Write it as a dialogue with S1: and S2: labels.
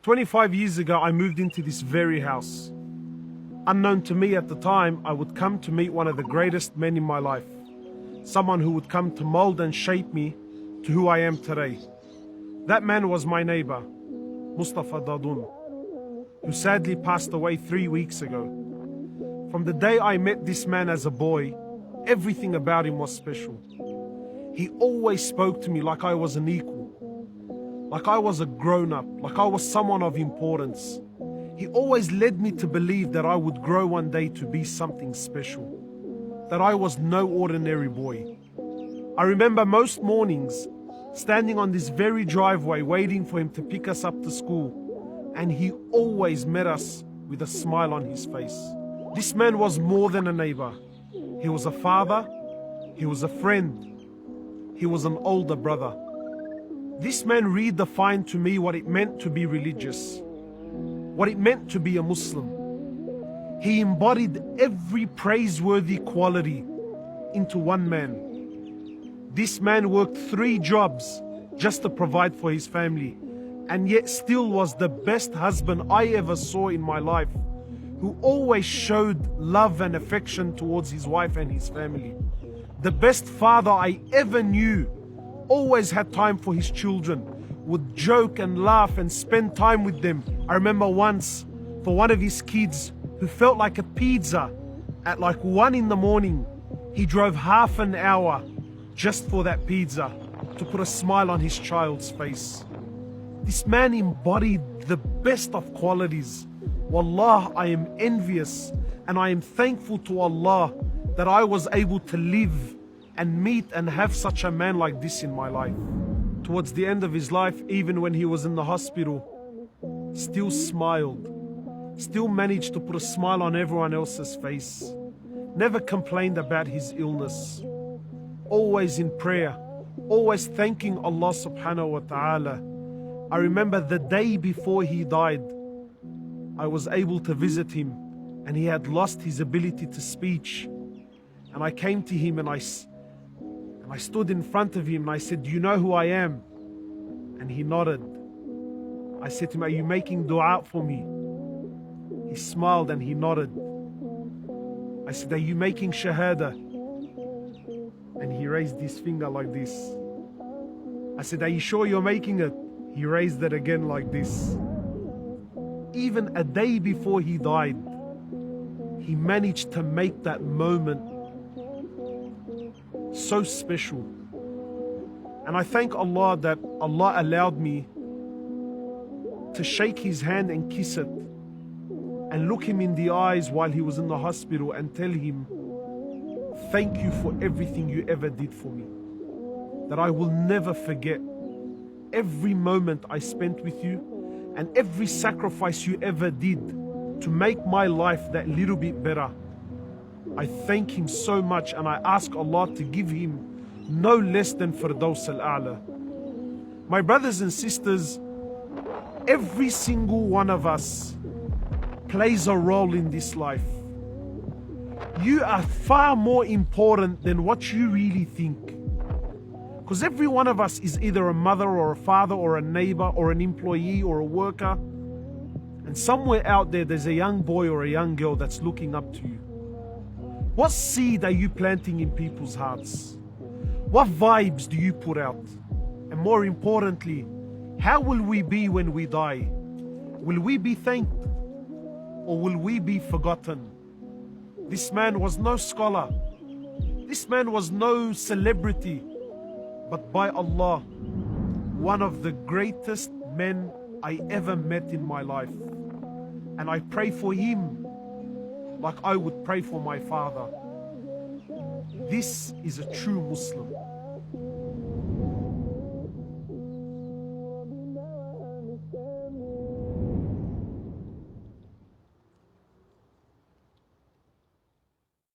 S1: 25 years ago, I moved into this very house. Unknown to me at the time, I would come to meet one of the greatest men in my life. Someone who would come to mold and shape me to who I am today. That man was my neighbor, Mustapha Dadoun, who sadly passed away 3 weeks ago. From the day I met this man as a boy, everything about him was special. He always spoke to me like I was an equal, like I was a grown-up, like I was someone of importance. He always led me to believe that I would grow one day to be something special, that I was no ordinary boy. I remember most mornings standing on this very driveway waiting for him to pick us up to school, and he always met us with a smile on his face. This man was more than a neighbor. He was a father, he was a friend, he was an older brother. This man redefined to me what it meant to be religious, what it meant to be a Muslim. He embodied every praiseworthy quality into one man. This man worked 3 jobs just to provide for his family, and yet still was the best husband I ever saw in my life, who always showed love and affection towards his wife and his family. The best father I ever knew, always had time for his children, would joke and laugh and spend time with them. I remember once, for one of his kids who felt like a pizza at like 1 in the morning, he drove half an hour just for that pizza to put a smile on his child's face. This man embodied the best of qualities. Wallah, I am envious and I am thankful to Allah that I was able to live and meet and have such a man like this in my life. Towards the end of his life, even when he was in the hospital, still smiled, still managed to put a smile on everyone else's face, never complained about his illness, always in prayer, always thanking Allah subhanahu wa ta'ala. I remember the day before he died, I was able to visit him and he had lost his ability to speech. And I came to him and I stood in front of him and I said, "Do you know who I am?" And he nodded. I said to him, "Are you making dua for me?" He smiled and he nodded. I said, "Are you making shahada?" And he raised his finger like this. I said, "Are you sure you're making it?" He raised it again like this. Even a day before he died, he managed to make that moment so special. And I thank Allah that Allah allowed me to shake his hand and kiss it and look him in the eyes while he was in the hospital and tell him, "Thank you for everything you ever did for me. That I will never forget every moment I spent with you and every sacrifice you ever did to make my life that little bit better." I thank him so much and I ask Allah to give him no less than Firdaus al-A'la. My brothers and sisters, every single one of us plays a role in this life. You are far more important than what you really think. Because every one of us is either a mother or a father or a neighbor or an employee or a worker. And somewhere out there, there's a young boy or a young girl that's looking up to you. What seed are you planting in people's hearts? What vibes do you put out? And more importantly, how will we be when we die? Will we be thanked or will we be forgotten? This man was no scholar. This man was no celebrity. But by Allah, one of the greatest men I ever met in my life. And I pray for him like I would pray for my father. This is a true Muslim.